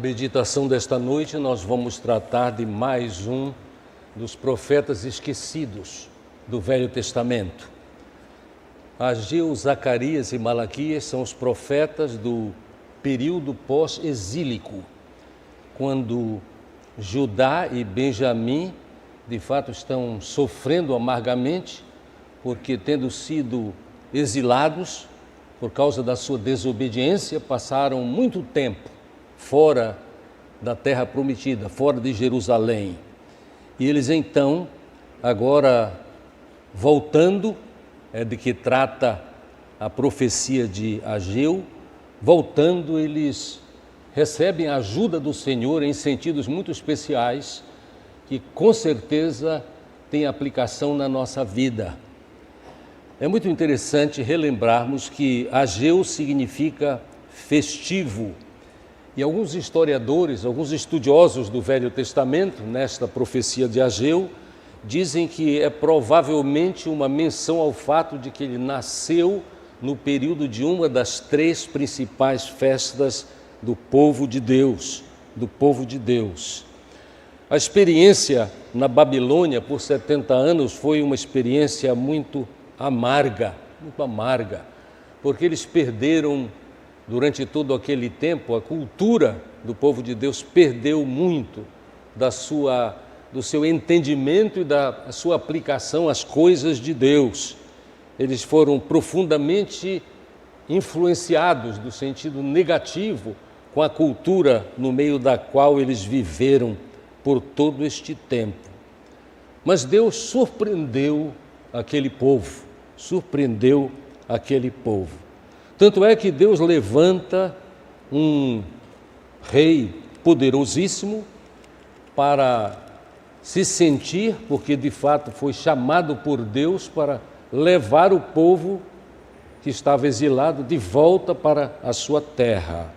meditação desta noite, nós vamos tratar de mais um dos profetas esquecidos do Velho Testamento. Ageu, Zacarias e Malaquias são os profetas do período pós-exílico, quando Judá e Benjamim, de fato, estão sofrendo amargamente, porque tendo sido exilados por causa da sua desobediência, passaram muito tempo fora da terra prometida, fora de Jerusalém. E eles então, agora voltando, de que trata a profecia de Ageu, voltando, eles recebem a ajuda do Senhor em sentidos muito especiais, que com certeza tem aplicação na nossa vida. É muito interessante relembrarmos que Ageu significa festivo. E alguns historiadores, alguns estudiosos do Velho Testamento, nesta profecia de Ageu, dizem que é provavelmente uma menção ao fato de que ele nasceu no período de uma das três principais festas do povo de Deus, A experiência na Babilônia por 70 anos foi uma experiência muito amarga, porque eles perderam, durante todo aquele tempo, a cultura do povo de Deus perdeu muito do seu entendimento e da sua aplicação às coisas de Deus. Eles foram profundamente influenciados no sentido negativo com a cultura no meio da qual eles viveram por todo este tempo. Mas Deus surpreendeu aquele povo. Tanto é que Deus levanta um rei poderosíssimo para se sentir, porque de fato foi chamado por Deus para levar o povo que estava exilado de volta para a sua terra.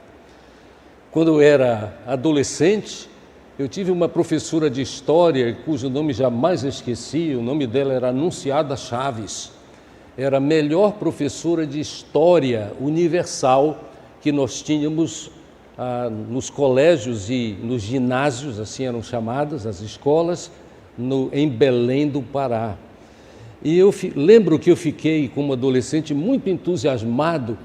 Quando eu era adolescente, eu tive uma professora de história, cujo nome jamais esqueci, o nome dela era Anunciada Chaves. Era a melhor professora de história universal que nós tínhamos nos colégios e nos ginásios, assim eram chamadas as escolas, em Belém do Pará. E eu lembro que eu fiquei, como adolescente, muito entusiasmado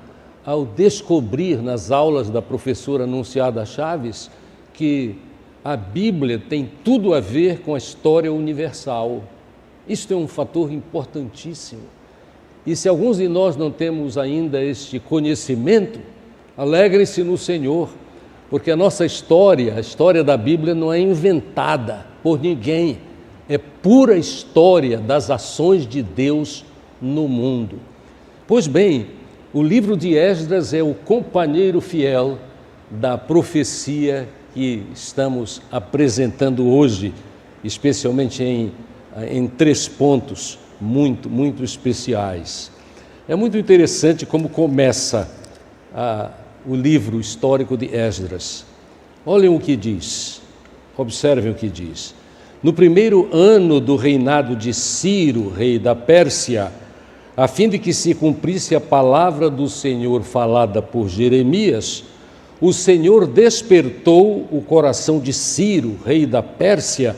ao descobrir nas aulas da professora Anunciada Chaves que a Bíblia tem tudo a ver com a história universal. Isto é um fator importantíssimo. E se alguns de nós não temos ainda este conhecimento, alegrem-se no Senhor, porque a nossa história, a história da Bíblia não é inventada por ninguém, é pura história das ações de Deus no mundo. Pois bem, o livro de Esdras é o companheiro fiel da profecia que estamos apresentando hoje, especialmente em 3 pontos muito especiais. É muito interessante como começa o livro histórico de Esdras. Olhem o que diz, observem o que diz. No primeiro ano do reinado de Ciro, rei da Pérsia, a fim de que se cumprisse a palavra do Senhor falada por Jeremias, o Senhor despertou o coração de Ciro, rei da Pérsia,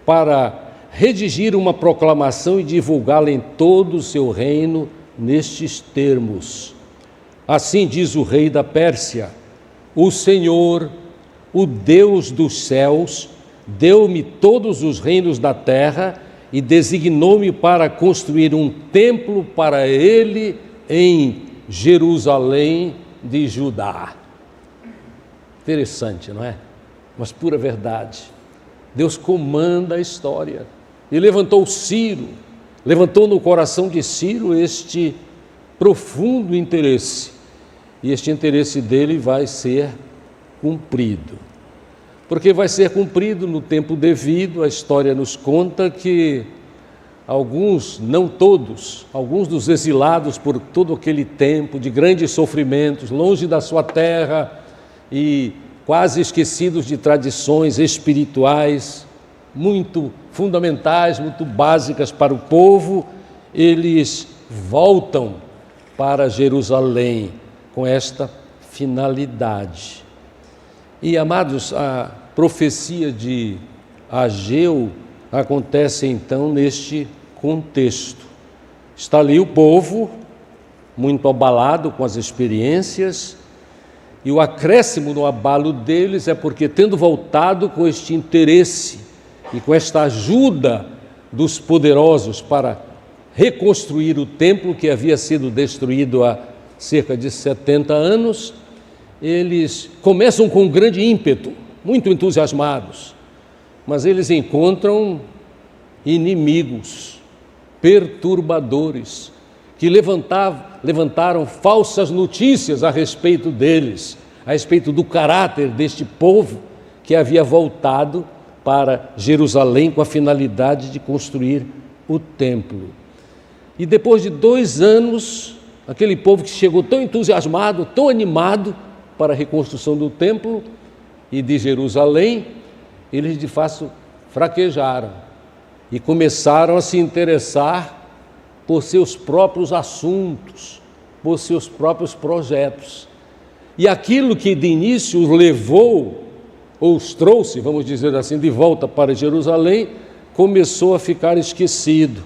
para redigir uma proclamação e divulgá-la em todo o seu reino nestes termos. Assim diz o rei da Pérsia: o Senhor, o Deus dos céus, deu-me todos os reinos da terra e designou-me para construir um templo para ele em Jerusalém de Judá. Interessante, não é? Mas pura verdade. Deus comanda a história. E levantou no coração de Ciro este profundo interesse. E este interesse dele vai ser cumprido. Porque vai ser cumprido no tempo devido. A história nos conta que alguns, não todos, alguns dos exilados por todo aquele tempo de grandes sofrimentos, longe da sua terra e quase esquecidos de tradições espirituais muito fundamentais, muito básicas para o povo, eles voltam para Jerusalém com esta finalidade. E, amados, a profecia de Ageu acontece então neste contexto. Está ali o povo, muito abalado com as experiências, e o acréscimo no abalo deles é porque, tendo voltado com este interesse e com esta ajuda dos poderosos para reconstruir o templo que havia sido destruído há cerca de 70 anos, eles começam com um grande ímpeto, muito entusiasmados, mas eles encontram inimigos, perturbadores, que levantaram falsas notícias a respeito deles, a respeito do caráter deste povo que havia voltado para Jerusalém com a finalidade de construir o templo. E depois de 2 anos, aquele povo que chegou tão entusiasmado, tão animado para a reconstrução do templo e de Jerusalém, eles de fato fraquejaram e começaram a se interessar por seus próprios assuntos, por seus próprios projetos. E aquilo que de início os levou, ou os trouxe, vamos dizer assim, de volta para Jerusalém, começou a ficar esquecido.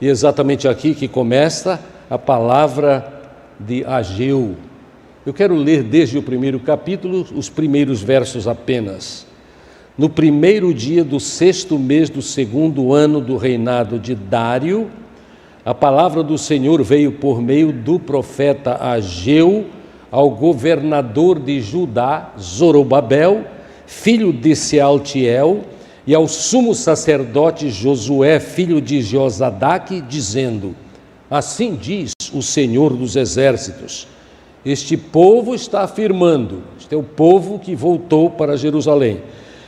E é exatamente aqui que começa a palavra de Ageu. Eu quero ler desde o primeiro capítulo, os primeiros versos apenas. No primeiro dia do 6º mês do 2º ano do reinado de Dário, a palavra do Senhor veio por meio do profeta Ageu ao governador de Judá, Zorobabel, filho de Sealtiel, e ao sumo sacerdote Josué, filho de Josadaque, dizendo: assim diz o Senhor dos Exércitos, este povo está afirmando, este é o povo que voltou para Jerusalém,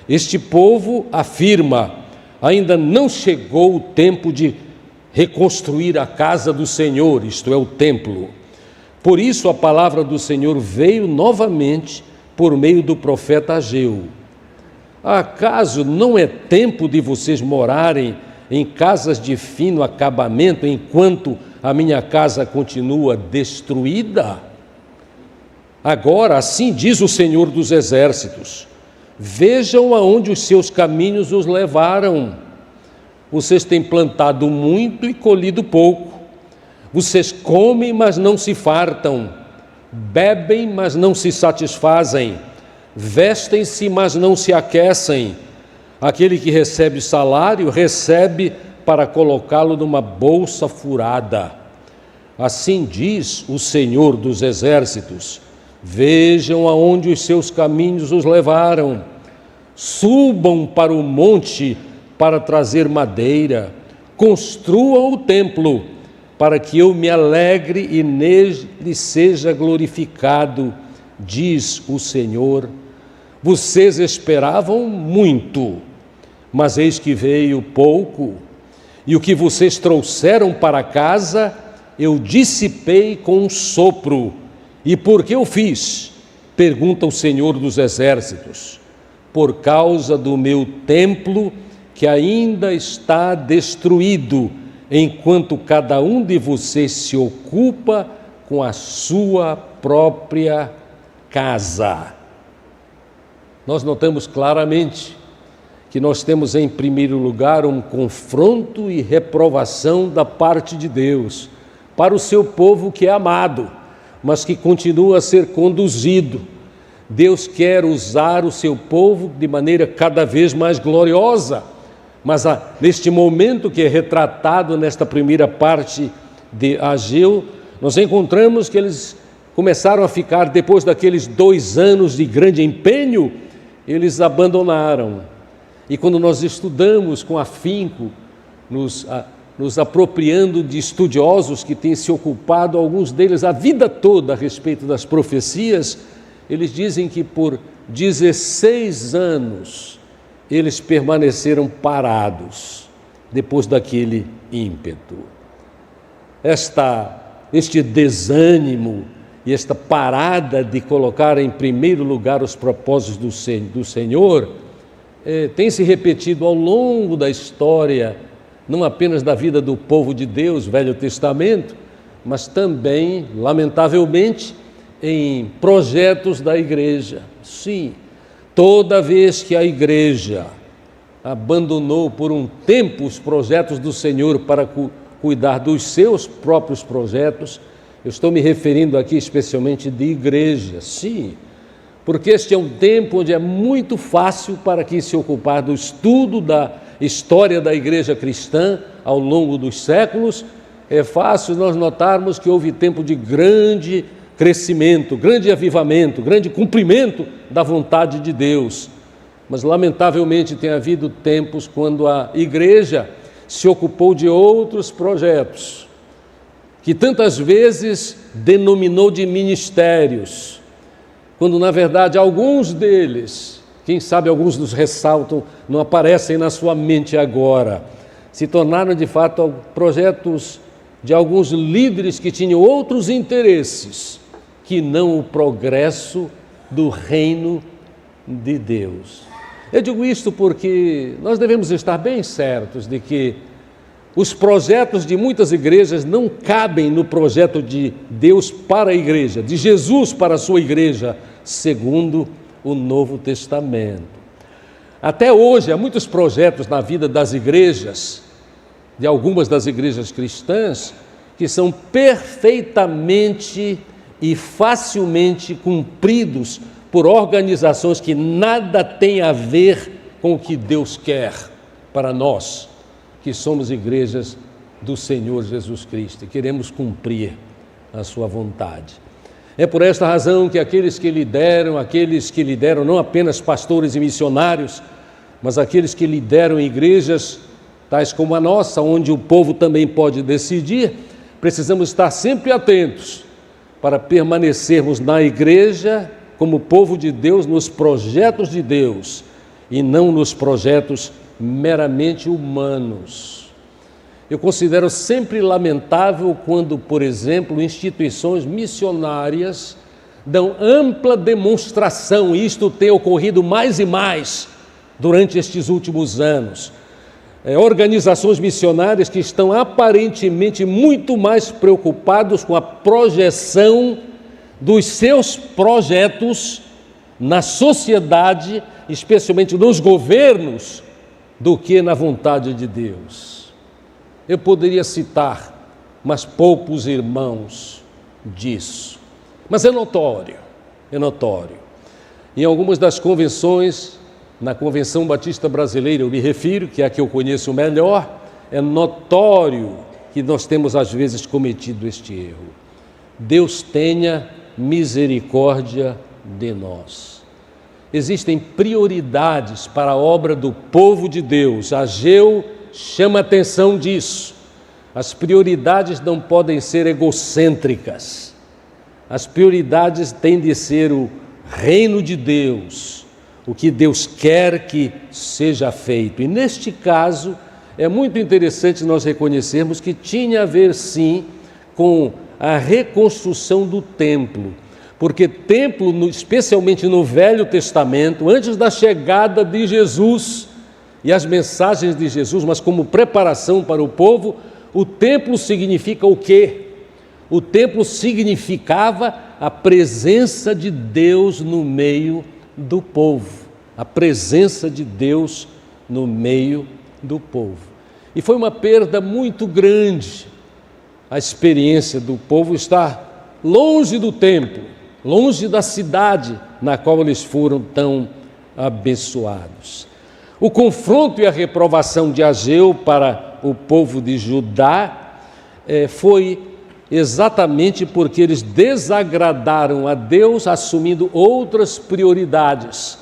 este povo afirma, ainda não chegou o tempo de reconstruir a casa do Senhor, isto é, o templo. Por isso a palavra do Senhor veio novamente por meio do profeta Ageu. Acaso não é tempo de vocês morarem em casas de fino acabamento, enquanto a minha casa continua destruída? Agora, assim diz o Senhor dos Exércitos, vejam aonde os seus caminhos os levaram. Vocês têm plantado muito e colhido pouco. Vocês comem, mas não se fartam. Bebem, mas não se satisfazem. Vestem-se, mas não se aquecem. Aquele que recebe salário, recebe para colocá-lo numa bolsa furada. Assim diz o Senhor dos Exércitos, vejam aonde os seus caminhos os levaram. Subam para o monte para trazer madeira, construam o templo, para que eu me alegre e nele seja glorificado, diz o Senhor. Vocês esperavam muito, mas eis que veio pouco, e o que vocês trouxeram para casa, eu dissipei com um sopro. E por que eu fiz? Pergunta o Senhor dos Exércitos. Por causa do meu templo, que ainda está destruído, enquanto cada um de vocês se ocupa com a sua própria casa. Nós notamos claramente que nós temos em primeiro lugar um confronto e reprovação da parte de Deus para o seu povo que é amado, mas que continua a ser conduzido. Deus quer usar o seu povo de maneira cada vez mais gloriosa, mas neste momento que é retratado nesta primeira parte de Ageu, nós encontramos que eles começaram a ficar, depois daqueles 2 anos de grande empenho, eles abandonaram. E quando nós estudamos com afinco, nos apropriando de estudiosos que têm se ocupado, alguns deles a vida toda a respeito das profecias, eles dizem que por 16 anos eles permaneceram parados depois daquele ímpeto. Este desânimo e esta parada de colocar em primeiro lugar os propósitos do Senhor tem se repetido ao longo da história, não apenas da vida do povo de Deus, Velho Testamento, mas também, lamentavelmente, em projetos da igreja. Sim, Toda vez que a igreja abandonou por um tempo os projetos do Senhor para cuidar dos seus próprios projetos, eu estou me referindo aqui especialmente de igreja, sim, porque este é um tempo onde é muito fácil para quem se ocupar do estudo da história da igreja cristã ao longo dos séculos, é fácil nós notarmos que houve tempo de grande crescimento, grande avivamento, grande cumprimento da vontade de Deus. Mas, lamentavelmente, tem havido tempos quando a igreja se ocupou de outros projetos, que tantas vezes denominou de ministérios, quando, na verdade, alguns deles, quem sabe alguns nos ressaltam, não aparecem na sua mente agora, se tornaram, de fato, projetos de alguns líderes que tinham outros interesses que não o progresso do reino de Deus. Eu digo isto porque nós devemos estar bem certos de que os projetos de muitas igrejas não cabem no projeto de Deus para a igreja, de Jesus para a sua igreja, segundo o Novo Testamento. Até hoje, há muitos projetos na vida das igrejas, de algumas das igrejas cristãs, que são perfeitamente e facilmente cumpridos por organizações que nada têm a ver com o que Deus quer para nós, que somos igrejas do Senhor Jesus Cristo e queremos cumprir a sua vontade. É por esta razão que aqueles que lideram não apenas pastores e missionários, mas aqueles que lideram igrejas tais como a nossa, onde o povo também pode decidir, precisamos estar sempre atentos para permanecermos na igreja como povo de Deus, nos projetos de Deus e não nos projetos meramente humanos. Eu considero sempre lamentável quando, por exemplo, instituições missionárias dão ampla demonstração, e isto tem ocorrido mais e mais durante estes últimos anos. Organizações missionárias que estão aparentemente muito mais preocupados com a projeção dos seus projetos na sociedade, especialmente nos governos, do que na vontade de Deus. Eu poderia citar, mas poucos irmãos disso. Mas é notório. Em algumas das convenções, na Convenção Batista Brasileira, eu me refiro, que é a que eu conheço melhor, é notório que nós temos às vezes cometido este erro. Deus tenha misericórdia de nós. Existem prioridades para a obra do povo de Deus. Ageu chama atenção disso. As prioridades não podem ser egocêntricas. As prioridades têm de ser o reino de Deus, o que Deus quer que seja feito. E neste caso, é muito interessante nós reconhecermos que tinha a ver sim com a reconstrução do templo, porque templo, especialmente no Velho Testamento, antes da chegada de Jesus e as mensagens de Jesus, mas como preparação para o povo, o templo significa o quê? O templo significava a presença de Deus no meio do povo, a presença de Deus no meio do povo. E foi uma perda muito grande a experiência do povo estar longe do templo, longe da cidade na qual eles foram tão abençoados. O confronto e a reprovação de Ageu para o povo de Judá foi exatamente porque eles desagradaram a Deus, assumindo outras prioridades.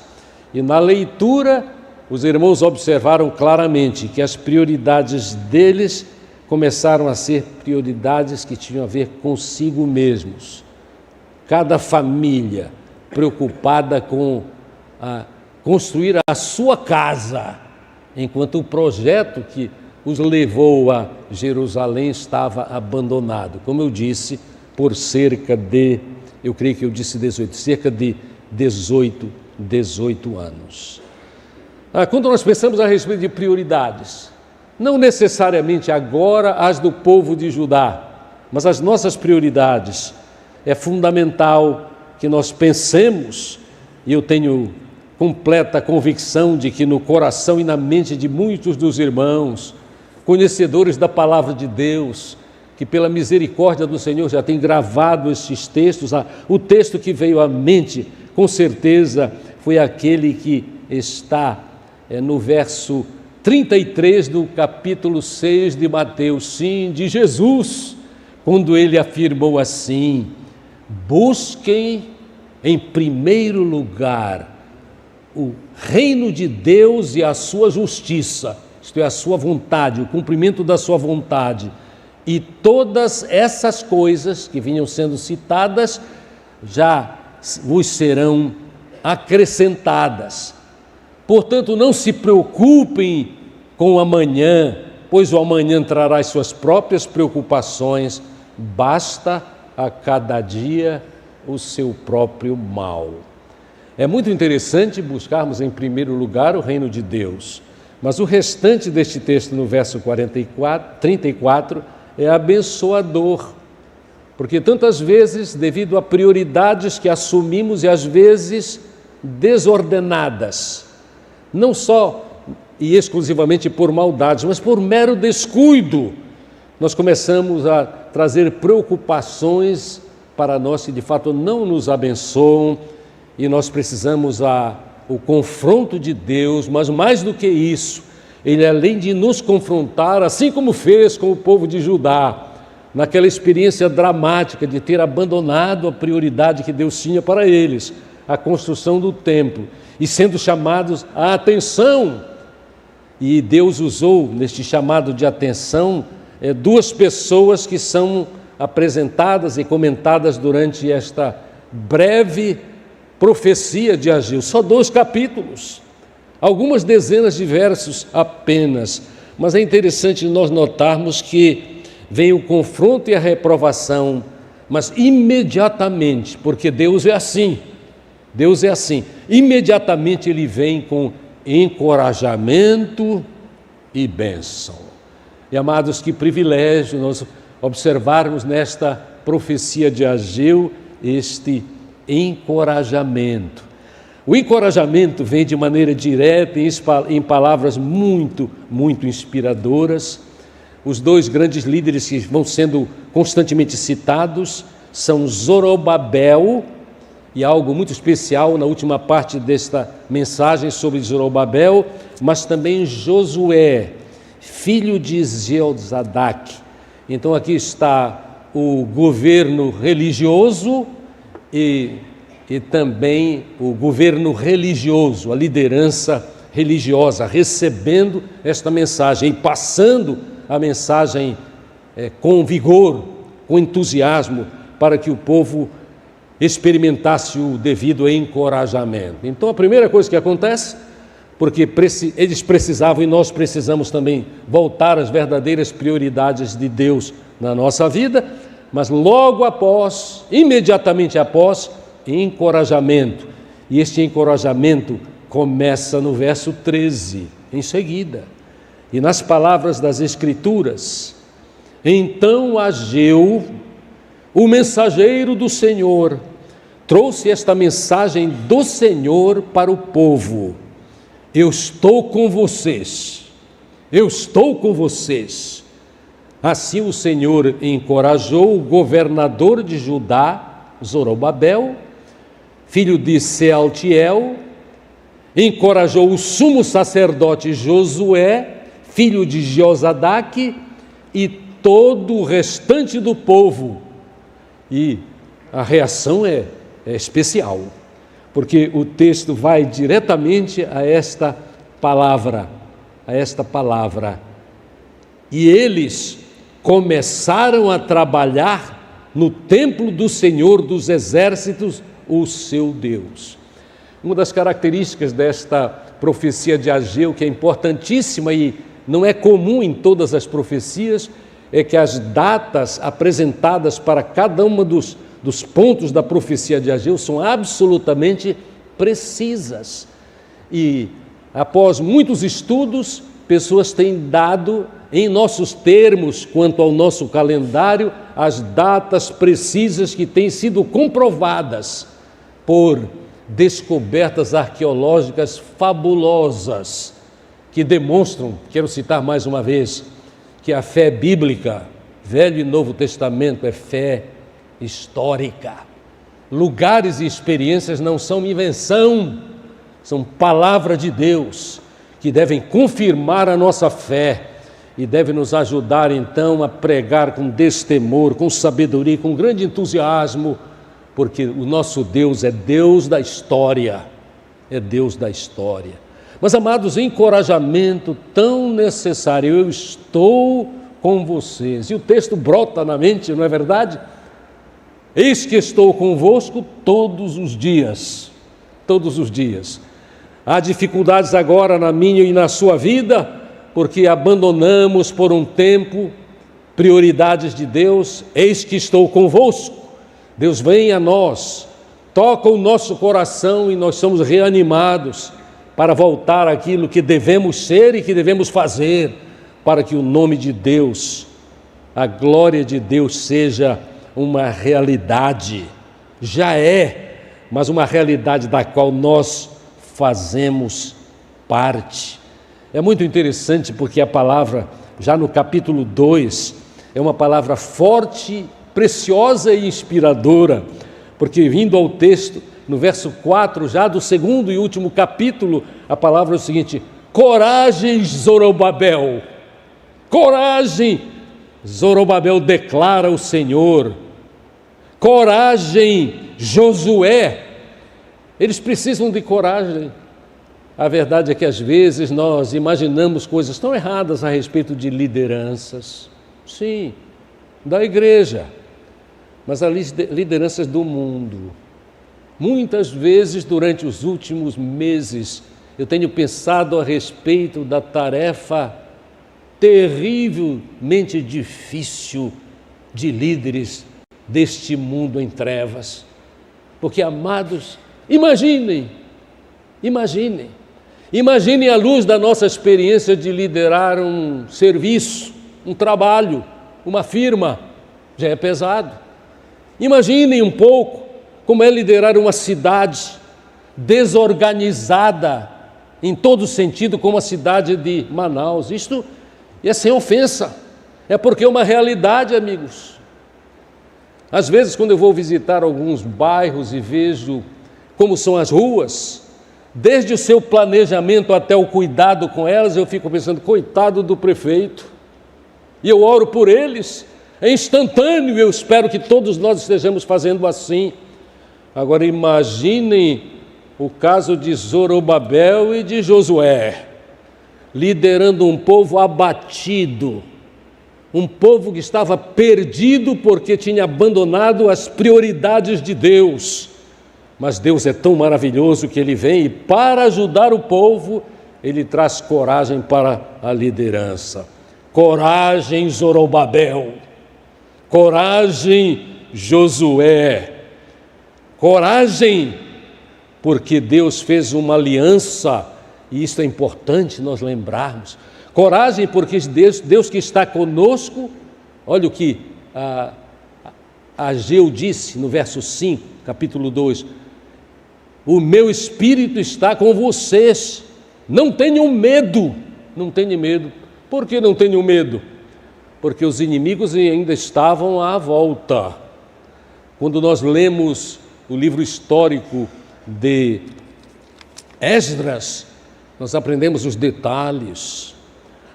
E na leitura, os irmãos observaram claramente que as prioridades deles começaram a ser prioridades que tinham a ver consigo mesmos. Cada família preocupada com construir a sua casa, enquanto o projeto que os levou a Jerusalém estava abandonado. Como eu disse, por cerca de 18 anos. Quando nós pensamos a respeito de prioridades, não necessariamente agora as do povo de Judá, mas as nossas prioridades, é fundamental que nós pensemos, e eu tenho completa convicção de que no coração e na mente de muitos dos irmãos, conhecedores da palavra de Deus, que pela misericórdia do Senhor já tem gravado estes textos, o texto que veio à mente, com certeza, foi aquele que está no verso 33 do capítulo 6 de Mateus, sim, de Jesus, quando ele afirmou assim: busquem em primeiro lugar o reino de Deus e a sua justiça, isto é, a sua vontade, o cumprimento da sua vontade, e todas essas coisas que vinham sendo citadas já vos serão acrescentadas. Portanto, não se preocupem com o amanhã, pois o amanhã trará as suas próprias preocupações, basta a cada dia o seu próprio mal. É muito interessante buscarmos em primeiro lugar o reino de Deus, mas o restante deste texto, no verso 34, é abençoador, porque tantas vezes, devido a prioridades que assumimos e às vezes desordenadas, não só e exclusivamente por maldades, mas por mero descuido, nós começamos a trazer preocupações para nós que de fato não nos abençoam, e nós precisamos o confronto de Deus, mas mais do que isso, Ele, além de nos confrontar, assim como fez com o povo de Judá, naquela experiência dramática de ter abandonado a prioridade que Deus tinha para eles, a construção do templo, e sendo chamados à atenção, e Deus usou neste chamado de atenção duas pessoas que são apresentadas e comentadas durante esta breve profecia de Ageu, só 2 capítulos, algumas dezenas de versos apenas, mas é interessante nós notarmos que vem o confronto e a reprovação, mas imediatamente, porque Deus é assim, imediatamente Ele vem com encorajamento e bênção. E amados, que privilégio nós observarmos nesta profecia de Ageu este encorajamento. O encorajamento vem de maneira direta em palavras muito inspiradoras. Os 2 grandes líderes que vão sendo constantemente citados são Zorobabel, e algo muito especial na última parte desta mensagem sobre Zorobabel, mas também Josué, filho de Jeozadak. Então aqui está o governo religioso e também o governo religioso, a liderança religiosa, recebendo esta mensagem e passando a mensagem com vigor, com entusiasmo, para que o povo experimentasse o devido encorajamento. Então a primeira coisa que acontece, porque eles precisavam e nós precisamos também voltar às verdadeiras prioridades de Deus na nossa vida, mas logo após, imediatamente após, encorajamento. E este encorajamento começa no verso 13, em seguida. E nas palavras das Escrituras: então Ageu, o mensageiro do Senhor, trouxe esta mensagem do Senhor para o povo: eu estou com vocês, eu estou com vocês. Assim o Senhor encorajou o governador de Judá, Zorobabel, filho de Sealtiel, encorajou o sumo sacerdote Josué, filho de Jeozadak, e todo o restante do povo. E a reação é especial, porque o texto vai diretamente a esta palavra, e eles começaram a trabalhar no templo do Senhor dos Exércitos, o seu Deus. Uma das características desta profecia de Ageu, que é importantíssima e não é comum em todas as profecias, é que as datas apresentadas para cada uma dos pontos da profecia de Ageu são absolutamente precisas. E após muitos estudos, pessoas têm dado em nossos termos, quanto ao nosso calendário, as datas precisas que têm sido comprovadas por descobertas arqueológicas fabulosas que demonstram, quero citar mais uma vez, que a fé bíblica, Velho e Novo Testamento, é fé histórica. Lugares e experiências não são invenção, são palavra de Deus, que devem confirmar a nossa fé e devem nos ajudar então a pregar com destemor, com sabedoria, com grande entusiasmo, porque o nosso Deus é Deus da história, é Deus da história. Mas, amados, encorajamento tão necessário, eu estou com vocês. E o texto brota na mente, não é verdade? Eis que estou convosco todos os dias, todos os dias. Há dificuldades agora na minha e na sua vida, porque abandonamos por um tempo prioridades de Deus. Eis que estou convosco. Deus vem a nós, toca o nosso coração e nós somos reanimados para voltar àquilo que devemos ser e que devemos fazer, para que o nome de Deus, a glória de Deus seja uma realidade. Já é, mas uma realidade da qual nós fazemos parte. É muito interessante porque a palavra, já no capítulo 2, é uma palavra forte, preciosa e inspiradora, porque vindo ao texto, no verso 4, já do segundo e último capítulo, a palavra é o seguinte: coragem, Zorobabel, coragem, Zorobabel, declara o Senhor, coragem, Josué. Eles precisam de coragem. A verdade é que às vezes nós imaginamos coisas tão erradas a respeito de lideranças, sim, da igreja, mas as lideranças do mundo. Muitas vezes, durante os últimos meses, eu tenho pensado a respeito da tarefa terrivelmente difícil de líderes deste mundo em trevas. Porque, amados, imaginem a luz da nossa experiência de liderar um serviço, um trabalho, uma firma, já é pesado. Imaginem um pouco como é liderar uma cidade desorganizada em todo sentido, como a cidade de Manaus. Isto é sem ofensa, é porque é uma realidade, amigos. Às vezes, quando eu vou visitar alguns bairros e vejo como são as ruas, desde o seu planejamento até o cuidado com elas, eu fico pensando, coitado do prefeito, e eu oro por eles, é instantâneo, eu espero que todos nós estejamos fazendo assim. Agora imaginem o caso de Zorobabel e de Josué, liderando um povo abatido, um povo que estava perdido porque tinha abandonado as prioridades de Deus. Mas Deus é tão maravilhoso que Ele vem e, para ajudar o povo, Ele traz coragem para a liderança. Coragem, Zorobabel. Coragem, Josué. Coragem, porque Deus fez uma aliança, e isso é importante nós lembrarmos. Coragem, porque Deus que está conosco, olha o que Ageu disse no verso 5, capítulo 2, o meu espírito está com vocês, não tenham medo, não tenham medo. Por que não tenham medo? Porque os inimigos ainda estavam à volta. Quando nós lemos o livro histórico de Esdras, nós aprendemos os detalhes.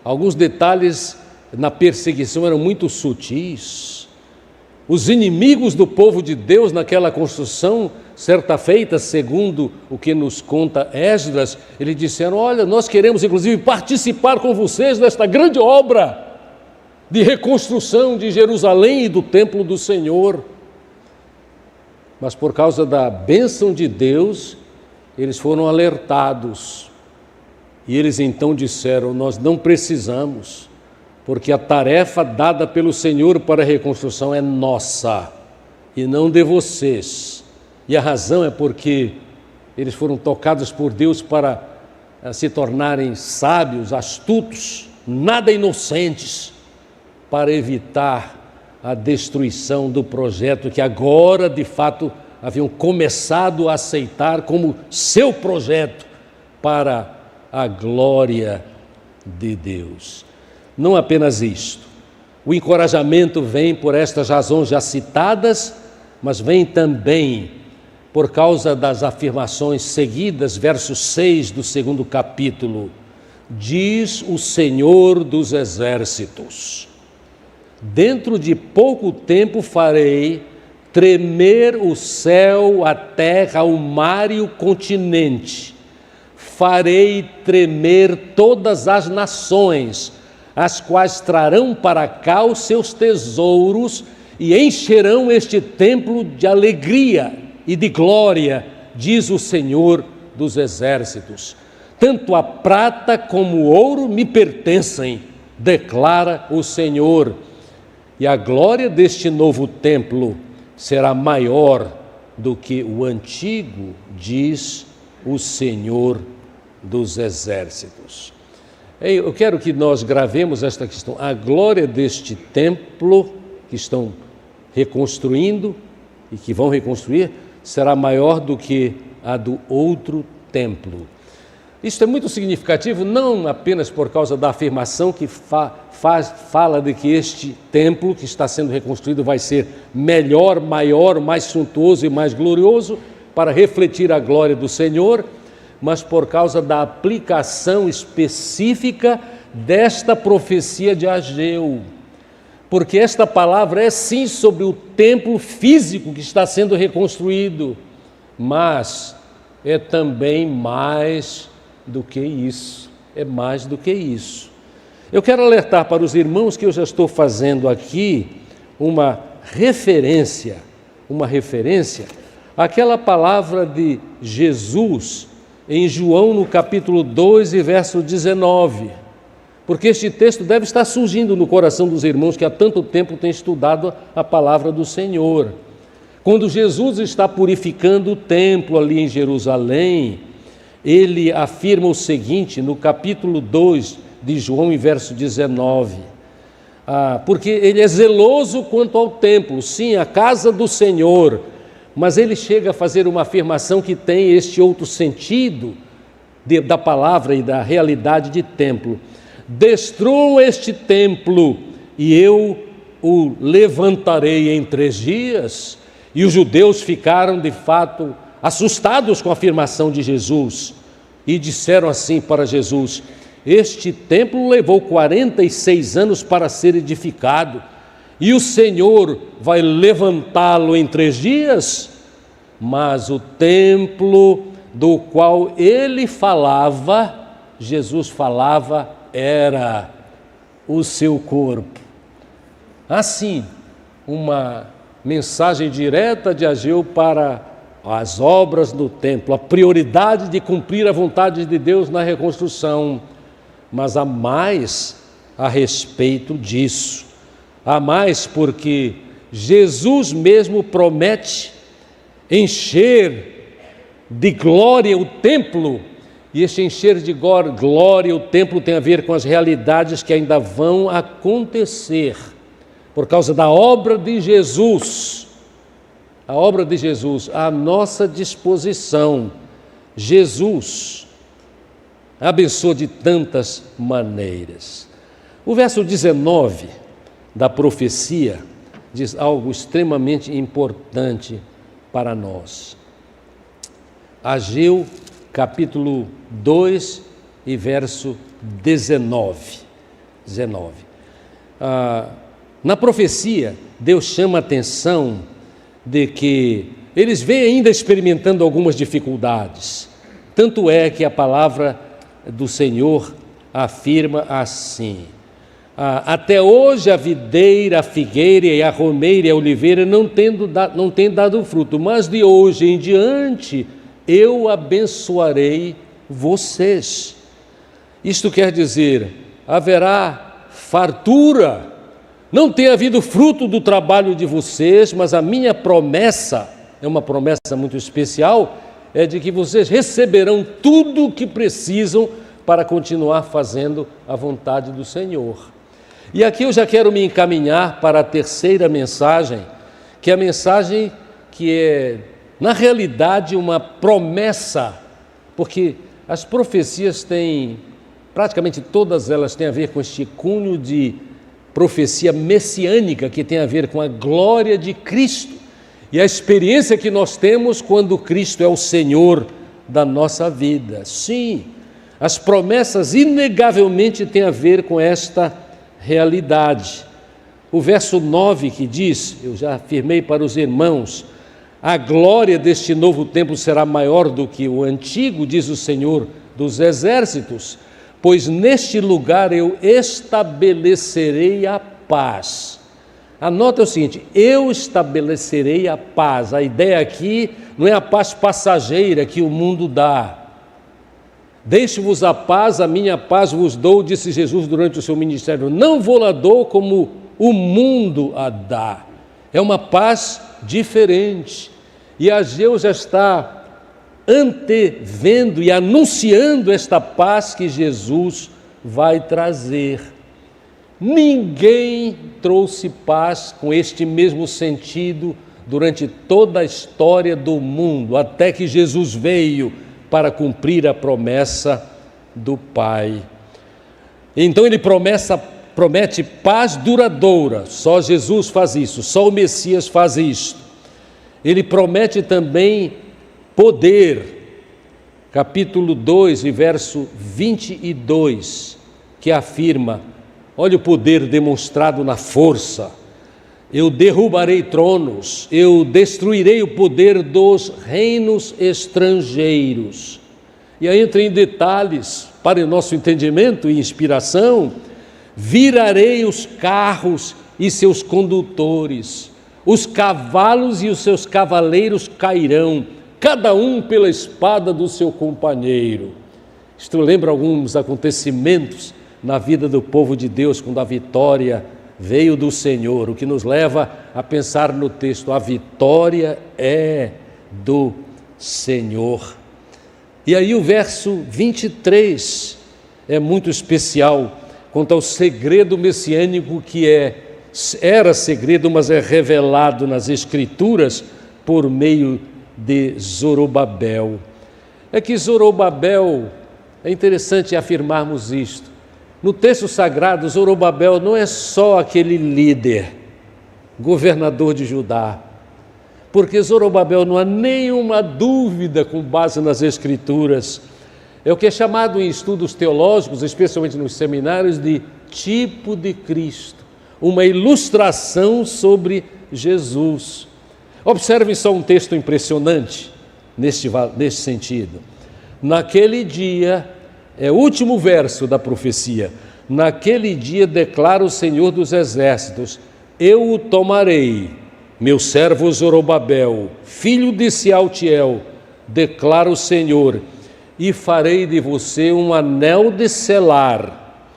Alguns detalhes na perseguição eram muito sutis. Os inimigos do povo de Deus naquela construção, certa feita, segundo o que nos conta Esdras, eles disseram, olha, nós queremos inclusive participar com vocês nesta grande obra de reconstrução de Jerusalém e do templo do Senhor. Mas por causa da bênção de Deus, eles foram alertados. E eles então disseram, nós não precisamos, porque a tarefa dada pelo Senhor para a reconstrução é nossa, e não de vocês. E a razão é porque eles foram tocados por Deus para se tornarem sábios, astutos, nada inocentes, para evitar a destruição do projeto que agora, de fato, haviam começado a aceitar como seu projeto para a glória de Deus. Não apenas isto, o encorajamento vem por estas razões já citadas, mas vem também por causa das afirmações seguidas, verso 6 do 2º capítulo. Diz o Senhor dos Exércitos: dentro de pouco tempo farei tremer o céu, a terra, o mar e o continente. Farei tremer todas as nações, as quais trarão para cá os seus tesouros e encherão este templo de alegria e de glória, diz o Senhor dos Exércitos. Tanto a prata como o ouro me pertencem, declara o Senhor, e a glória deste novo templo será maior do que o antigo, diz o Senhor dos Exércitos. Eu quero que nós gravemos esta questão. A glória deste templo que estão reconstruindo e que vão reconstruir será maior do que a do outro templo. Isto é muito significativo, não apenas por causa da afirmação que fala de que este templo que está sendo reconstruído vai ser melhor, maior, mais suntuoso e mais glorioso para refletir a glória do Senhor, mas por causa da aplicação específica desta profecia de Ageu. Porque esta palavra é sim sobre o templo físico que está sendo reconstruído, mas é também mais do que isso, é mais do que isso. Eu quero alertar para os irmãos que eu já estou fazendo aqui uma referência àquela palavra de Jesus em João no capítulo 2 e verso 19, porque este texto deve estar surgindo no coração dos irmãos que há tanto tempo têm estudado a palavra do Senhor. Quando Jesus está purificando o templo ali em Jerusalém, ele afirma o seguinte no capítulo 2 de João, em verso 19, porque ele é zeloso quanto ao templo, sim, a casa do Senhor, mas ele chega a fazer uma afirmação que tem este outro sentido da palavra e da realidade de templo. Destruam este templo e eu o levantarei em 3 dias. E os judeus ficaram de fato assustados com a afirmação de Jesus e disseram assim para Jesus: este templo levou 46 anos para ser edificado e o Senhor vai levantá-lo em 3 dias? Mas o templo do qual ele falava, Jesus falava, era o seu corpo. Assim, uma mensagem direta de Ageu para as obras do templo, a prioridade de cumprir a vontade de Deus na reconstrução, mas há mais a respeito disso. Há mais porque Jesus mesmo promete encher de glória o templo, e este encher de glória o templo tem a ver com as realidades que ainda vão acontecer por causa da obra de Jesus. A obra de Jesus à nossa disposição. Jesus abençoa de tantas maneiras. O verso 19 da profecia diz algo extremamente importante para nós. Ageu, capítulo 2 e verso 19. Na profecia, Deus chama a atenção de que eles vêm ainda experimentando algumas dificuldades. Tanto é que a palavra do Senhor afirma assim: até hoje a videira, a figueira e a romeira e a oliveira não têm dado fruto, mas de hoje em diante eu abençoarei vocês. Isto quer dizer, haverá fartura. Não tem havido fruto do trabalho de vocês, mas a minha promessa, é uma promessa muito especial, é de que vocês receberão tudo o que precisam para continuar fazendo a vontade do Senhor. E aqui eu já quero me encaminhar para a terceira mensagem, que é a mensagem que é na realidade, uma promessa, porque as profecias têm, praticamente todas elas têm a ver com este cunho de profecia messiânica, que tem a ver com a glória de Cristo e a experiência que nós temos quando Cristo é o Senhor da nossa vida. Sim, as promessas inegavelmente têm a ver com esta realidade. O verso 9 que diz, eu já afirmei para os irmãos, a glória deste novo templo será maior do que o antigo, diz o Senhor dos Exércitos, pois neste lugar eu estabelecerei a paz. A nota é o seguinte, eu estabelecerei a paz. A ideia aqui não é a paz passageira que o mundo dá. Deixe-vos a paz, a minha paz vos dou, disse Jesus durante o seu ministério. Não vou-la dou como o mundo a dá. É uma paz diferente. E Ageu já está antevendo e anunciando esta paz que Jesus vai trazer. Ninguém trouxe paz com este mesmo sentido durante toda a história do mundo, até que Jesus veio para cumprir a promessa do Pai. Então ele promete paz duradoura, só Jesus faz isso, só o Messias faz isto. Ele promete também poder, capítulo 2, verso 22, que afirma, olha o poder demonstrado na força, eu derrubarei tronos, eu destruirei o poder dos reinos estrangeiros. E aí entra em detalhes, para o nosso entendimento e inspiração, virarei os carros e seus condutores, os cavalos e os seus cavaleiros cairão, cada um pela espada do seu companheiro. Isto lembra alguns acontecimentos na vida do povo de Deus, quando a vitória veio do Senhor, o que nos leva a pensar no texto, a vitória é do Senhor. E aí o verso 23 é muito especial, quanto ao segredo messiânico que era segredo, mas é revelado nas Escrituras por meio de Zorobabel. É que Zorobabel, é interessante afirmarmos isto, no texto sagrado, Zorobabel não é só aquele líder, governador de Judá, porque Zorobabel não há nenhuma dúvida com base nas Escrituras, é o que é chamado em estudos teológicos, especialmente nos seminários, de tipo de Cristo, uma ilustração sobre Jesus. Observem só um texto impressionante neste sentido. Naquele dia, é o último verso da profecia, naquele dia declara o Senhor dos Exércitos, eu o tomarei, meu servo Zorobabel, filho de Sealtiel, declara o Senhor, e farei de você um anel de selar,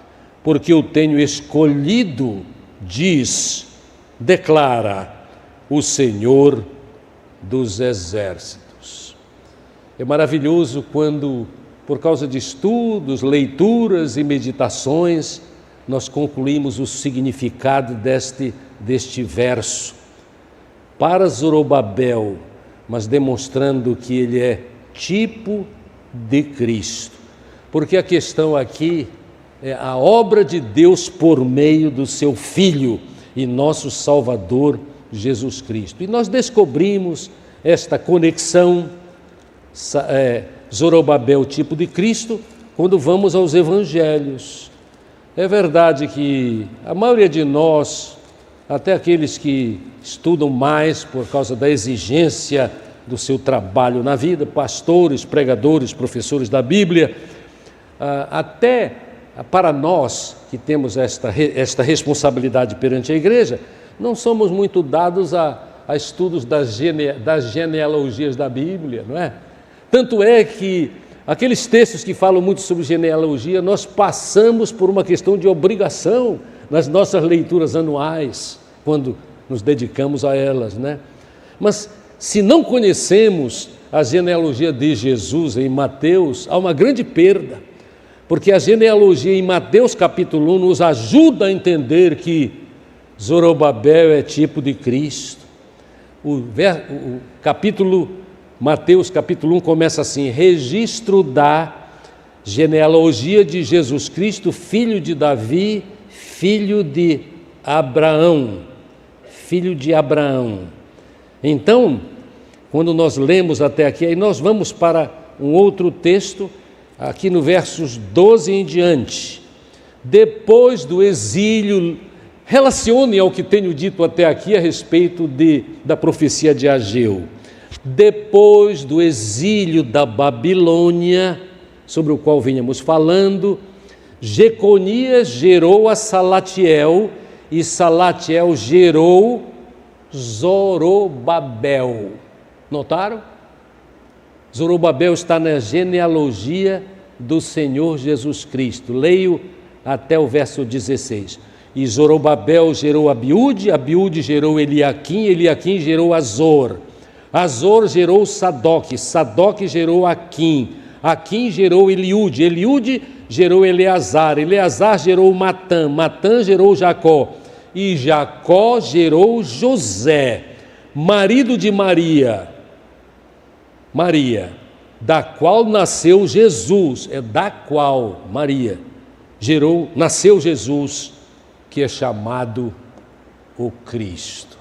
porque eu tenho escolhido, declara o Senhor dos Exércitos. É maravilhoso quando, por causa de estudos, leituras e meditações, nós concluímos o significado deste verso. Para Zorobabel, mas demonstrando que ele é tipo de Cristo. Porque a questão aqui é a obra de Deus por meio do seu Filho e nosso Salvador, Jesus Cristo. E nós descobrimos esta conexão, Zorobabel, tipo de Cristo, quando vamos aos Evangelhos. É verdade que a maioria de nós, até aqueles que estudam mais por causa da exigência do seu trabalho na vida, pastores, pregadores, professores da Bíblia, até para nós que temos esta responsabilidade perante a igreja, não somos muito dados a estudos das genealogias da Bíblia, não é? Tanto é que aqueles textos que falam muito sobre genealogia, nós passamos por uma questão de obrigação nas nossas leituras anuais, quando nos dedicamos a elas, né? Mas se não conhecemos a genealogia de Jesus em Mateus, há uma grande perda, porque a genealogia em Mateus capítulo 1 nos ajuda a entender que Zorobabel é tipo de Cristo. O capítulo Mateus capítulo 1 começa assim: registro da genealogia de Jesus Cristo, filho de Davi, filho de Abraão. Filho de Abraão. Então, quando nós lemos até aqui, aí nós vamos para um outro texto, aqui no versos 12 em diante. Depois do exílio, relacione ao que tenho dito até aqui a respeito da profecia de Ageu. Depois do exílio da Babilônia, sobre o qual vínhamos falando, Jeconias gerou a Salatiel, e Salatiel gerou Zorobabel. Notaram? Zorobabel está na genealogia do Senhor Jesus Cristo. Leio até o verso 16. E Zorobabel gerou Abiúde, Abiúde gerou Eliaquim, Eliaquim gerou Azor. Azor gerou Sadoque, Sadoque gerou Aquim, Aquim gerou Eliúde, Eliúde gerou Eleazar, Eleazar gerou Matã, Matã gerou Jacó, e Jacó gerou José, marido de Maria, da qual nasceu Jesus, nasceu Jesus, que é chamado o Cristo.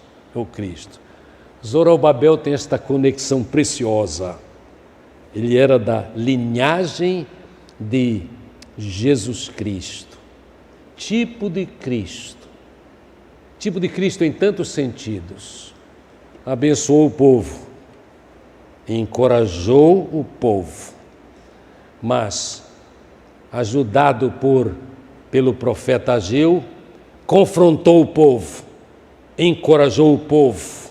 Zorobabel tem esta conexão preciosa. Ele era da linhagem de Jesus Cristo, tipo de Cristo em tantos sentidos. Abençoou o povo, encorajou o povo, mas ajudado pelo profeta Ageu, confrontou o povo, encorajou o povo,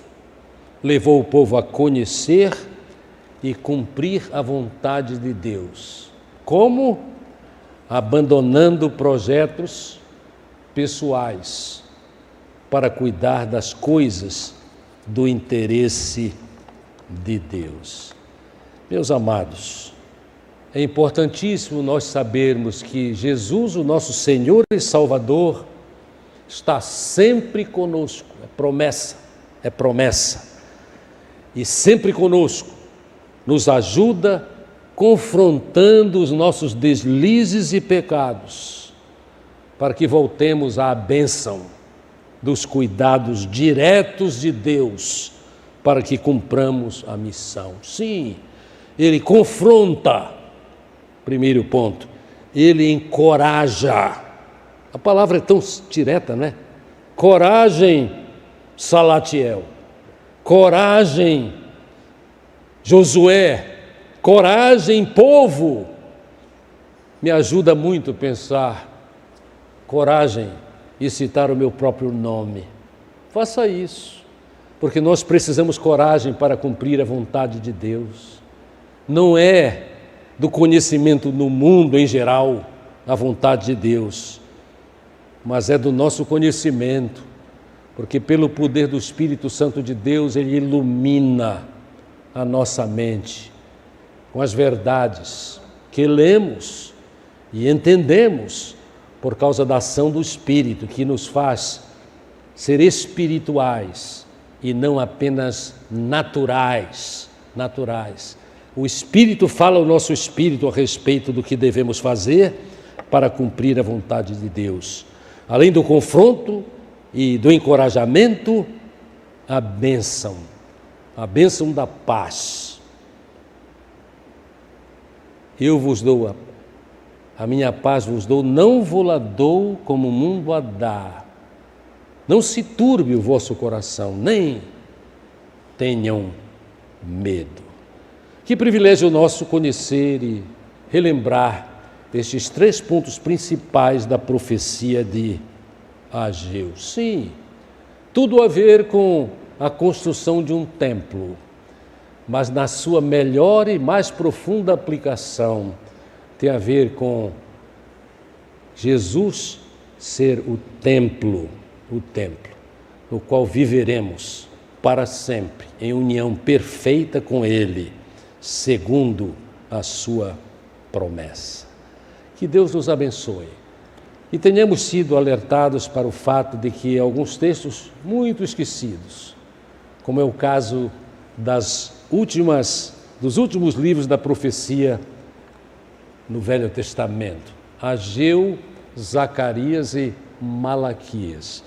levou o povo a conhecer e cumprir a vontade de Deus. Como? Abandonando projetos pessoais para cuidar das coisas do interesse de Deus. Meus amados, é importantíssimo nós sabermos que Jesus, o nosso Senhor e Salvador, está sempre conosco. É promessa. E sempre conosco, nos ajuda confrontando os nossos deslizes e pecados, para que voltemos à bênção dos cuidados diretos de Deus, para que cumpramos a missão. Sim, Ele confronta, primeiro ponto, Ele encoraja. A palavra é tão direta, né? Coragem, Salatiel. Coragem, Josué. Coragem, povo. Me ajuda muito pensar coragem e citar o meu próprio nome. Faça isso, porque nós precisamos coragem para cumprir a vontade de Deus. Não é do conhecimento no mundo em geral a vontade de Deus, mas é do nosso conhecimento, porque pelo poder do Espírito Santo de Deus, Ele ilumina a nossa mente com as verdades que lemos e entendemos por causa da ação do Espírito, que nos faz ser espirituais e não apenas naturais. O Espírito fala ao nosso espírito a respeito do que devemos fazer para cumprir a vontade de Deus. Além do confronto e do encorajamento, a bênção da paz. Eu vos dou a minha paz vos dou, não vou-la dou como o mundo a dá. Não se turbe o vosso coração, nem tenham medo. Que privilégio nosso conhecer e relembrar estes 3 pontos principais da profecia de Ageu. Sim, tudo a ver com a construção de um templo, mas na sua melhor e mais profunda aplicação tem a ver com Jesus ser o templo no qual viveremos para sempre, em união perfeita com Ele, segundo a sua promessa. Que Deus nos abençoe e tenhamos sido alertados para o fato de que alguns textos muito esquecidos, como é o caso das últimas dos últimos livros da profecia no Velho Testamento: Ageu, Zacarias e Malaquias.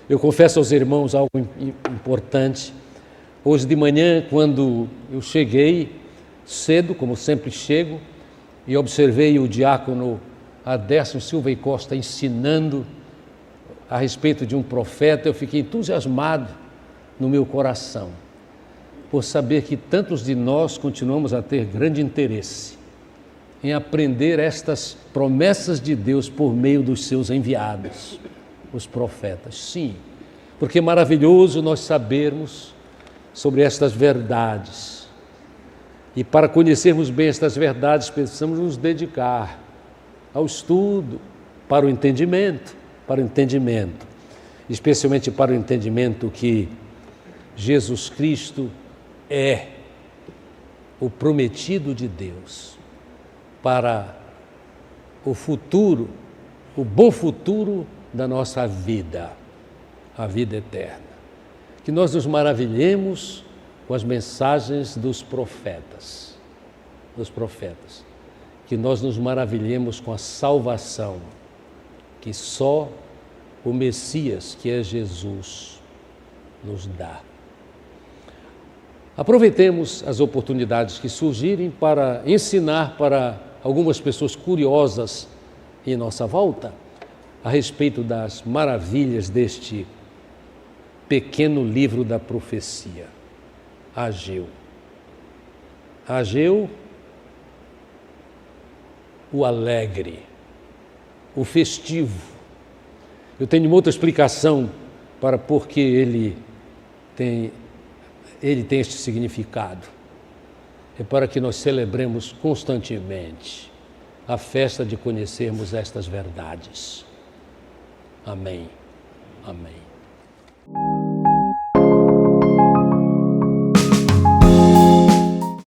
Eu confesso aos irmãos algo importante. Hoje de manhã, quando eu cheguei cedo, como sempre chego, e observei o diácono Adércio Silva e Costa ensinando a respeito de um profeta, eu fiquei entusiasmado no meu coração, por saber que tantos de nós continuamos a ter grande interesse em aprender estas promessas de Deus por meio dos seus enviados, os profetas. Sim, porque é maravilhoso nós sabermos sobre estas verdades. E para conhecermos bem estas verdades, precisamos nos dedicar ao estudo, para o entendimento, especialmente para o entendimento que Jesus Cristo é o prometido de Deus para o futuro, o bom futuro da nossa vida, a vida eterna. Que nós nos maravilhemos com as mensagens dos profetas, que nós nos maravilhemos com a salvação que só o Messias, que é Jesus, nos dá. Aproveitemos as oportunidades que surgirem para ensinar para algumas pessoas curiosas em nossa volta a respeito das maravilhas deste pequeno livro da profecia, Ageu. Ageu, o alegre, o festivo. Eu tenho uma outra explicação para por que ele tem este significado. É para que nós celebremos constantemente a festa de conhecermos estas verdades. Amém. Amém.